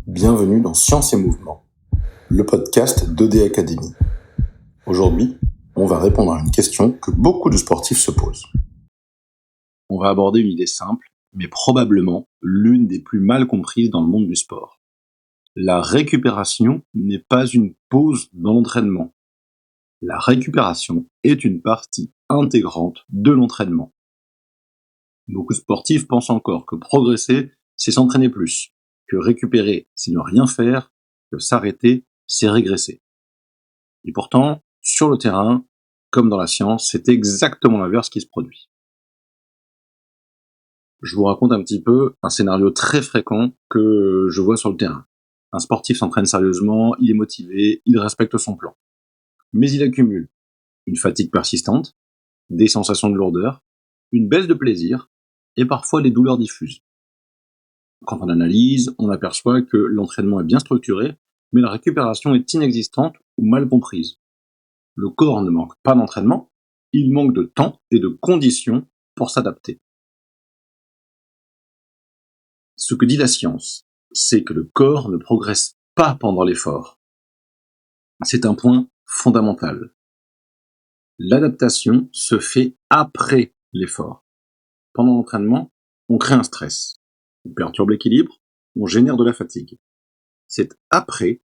Bienvenue dans Science et Mouvement, le podcast d'ED Academy. Aujourd'hui, on va répondre à une question que beaucoup de sportifs se posent. On va aborder une idée simple, mais probablement l'une des plus mal comprises dans le monde du sport. La récupération n'est pas une pause dans l'entraînement. La récupération est une partie intégrante de l'entraînement. Beaucoup de sportifs pensent encore que progresser, c'est s'entraîner plus, que récupérer, c'est ne rien faire, que s'arrêter, c'est régresser. Et pourtant, sur le terrain, comme dans la science, c'est exactement l'inverse qui se produit. Je vous raconte un petit peu un scénario très fréquent que je vois sur le terrain. Un sportif s'entraîne sérieusement, il est motivé, il respecte son plan. Mais il accumule une fatigue persistante, des sensations de lourdeur, une baisse de plaisir et parfois des douleurs diffuses. Quand on analyse, on aperçoit que l'entraînement est bien structuré, mais la récupération est inexistante ou mal comprise. Le corps ne manque pas d'entraînement, il manque de temps et de conditions pour s'adapter. Ce que dit la science, c'est que le corps ne progresse pas pendant l'effort. C'est un point fondamental. L'adaptation se fait après l'effort. Pendant l'entraînement, on crée un stress, on perturbe l'équilibre, on génère de la fatigue. C'est après,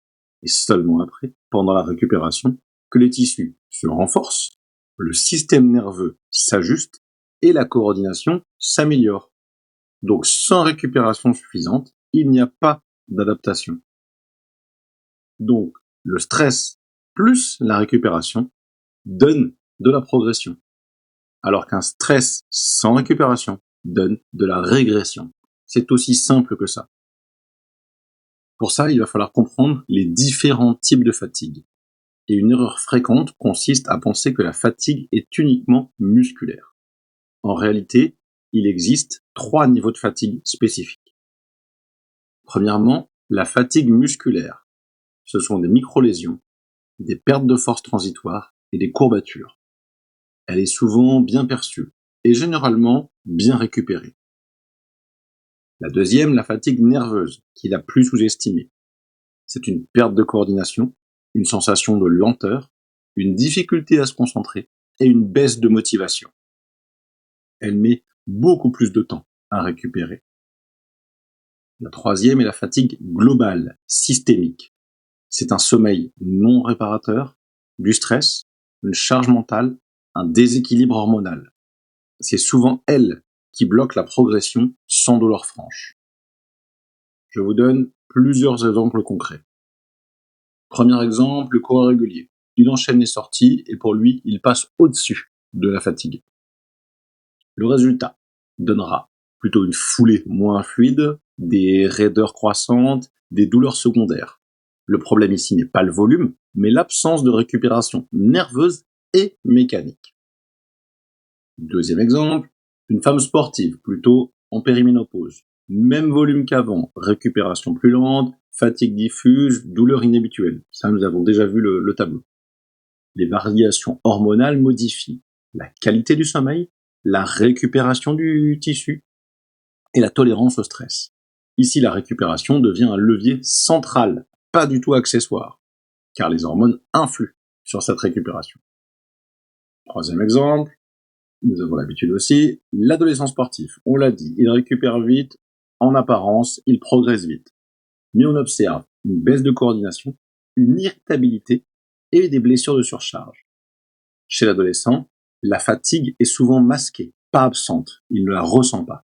et seulement après, pendant la récupération, que les tissus se renforcent, le système nerveux s'ajuste et la coordination s'améliore. Donc sans récupération suffisante, il n'y a pas d'adaptation. Donc le stress plus la récupération donne de la progression, alors qu'un stress sans récupération donne de la régression. C'est aussi simple que ça. Pour ça, il va falloir comprendre les différents types de fatigue. Et une erreur fréquente consiste à penser que la fatigue est uniquement musculaire. En réalité, il existe 3 niveaux de fatigue spécifiques. Premièrement, la fatigue musculaire. Ce sont des micro-lésions, des pertes de force transitoires et des courbatures. Elle est souvent bien perçue et généralement bien récupérée. La deuxième, la fatigue nerveuse, qui est la plus sous-estimée. C'est une perte de coordination, une sensation de lenteur, une difficulté à se concentrer et une baisse de motivation. Elle met beaucoup plus de temps à récupérer. La troisième est la fatigue globale, systémique. C'est un sommeil non réparateur, du stress, une charge mentale, un déséquilibre hormonal. C'est souvent elle qui bloque la progression sans douleur franche. Je vous donne plusieurs exemples concrets. Premier exemple, le coureur régulier. Il enchaîne les sorties et pour lui, il passe au-dessus de la fatigue. Le résultat donnera plutôt une foulée moins fluide, des raideurs croissantes, des douleurs secondaires. Le problème ici n'est pas le volume, mais l'absence de récupération nerveuse et mécanique. Deuxième exemple, une femme sportive, plutôt en périménopause. Même volume qu'avant, récupération plus lente, fatigue diffuse, douleur inhabituelle. Ça, nous avons déjà vu le tableau. Les variations hormonales modifient la qualité du sommeil, la récupération du tissu et la tolérance au stress. Ici, la récupération devient un levier central, pas du tout accessoire, car les hormones influent sur cette récupération. Troisième exemple, nous avons l'habitude aussi, l'adolescent sportif. On l'a dit, il récupère vite, en apparence, il progresse vite. Mais on observe une baisse de coordination, une irritabilité et des blessures de surcharge. Chez l'adolescent, la fatigue est souvent masquée, pas absente, il ne la ressent pas.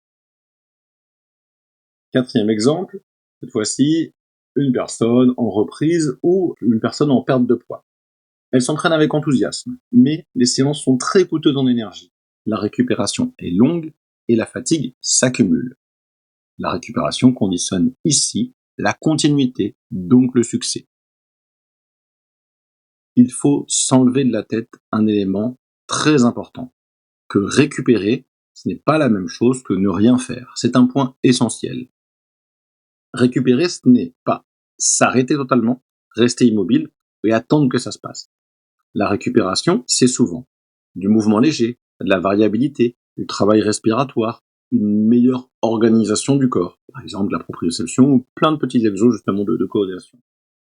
Quatrième exemple, cette fois-ci, une personne en reprise ou une personne en perte de poids. Elle s'entraîne avec enthousiasme, mais les séances sont très coûteuses en énergie. La récupération est longue et la fatigue s'accumule. La récupération conditionne ici la continuité, donc le succès. Il faut s'enlever de la tête un élément très important, que récupérer, ce n'est pas la même chose que ne rien faire. C'est un point essentiel. Récupérer, ce n'est pas s'arrêter totalement, rester immobile et attendre que ça se passe. La récupération, c'est souvent du mouvement léger, de la variabilité, du travail respiratoire, une meilleure organisation du corps, par exemple la proprioception ou plein de petits exos justement de coordination.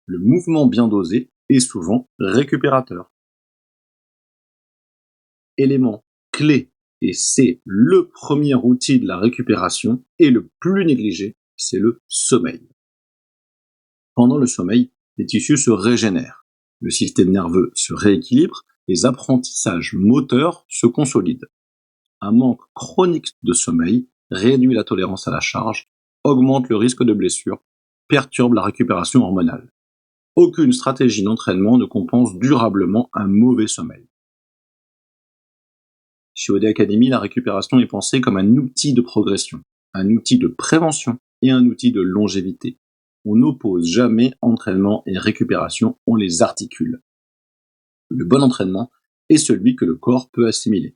Le mouvement bien dosé est souvent récupérateur. Élément clé, et c'est le premier outil de la récupération et le plus négligé, c'est le sommeil. Pendant le sommeil, les tissus se régénèrent, le système nerveux se rééquilibre, les apprentissages moteurs se consolident. Un manque chronique de sommeil réduit la tolérance à la charge, augmente le risque de blessure, perturbe la récupération hormonale. Aucune stratégie d'entraînement ne compense durablement un mauvais sommeil. Chez OD Academy, la récupération est pensée comme un outil de progression, un outil de prévention et un outil de longévité. On n'oppose jamais entraînement et récupération, on les articule. Le bon entraînement est celui que le corps peut assimiler.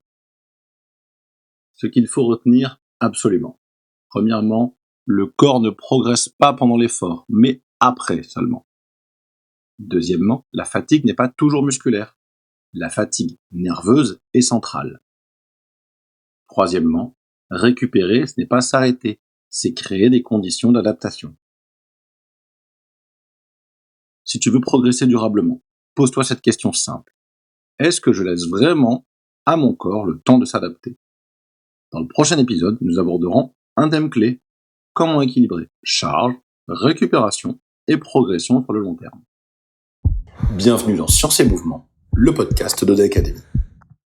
Ce qu'il faut retenir absolument. Premièrement, le corps ne progresse pas pendant l'effort, mais après seulement. Deuxièmement, la fatigue n'est pas toujours musculaire. La fatigue nerveuse est centrale. Troisièmement, récupérer, ce n'est pas s'arrêter, c'est créer des conditions d'adaptation. Si tu veux progresser durablement, pose-toi cette question simple. Est-ce que je laisse vraiment à mon corps le temps de s'adapter ? Dans le prochain épisode, nous aborderons un thème clé. Comment équilibrer charge, récupération et progression sur le long terme. Bienvenue dans Science et Mouvement, le podcast d'OD Academy.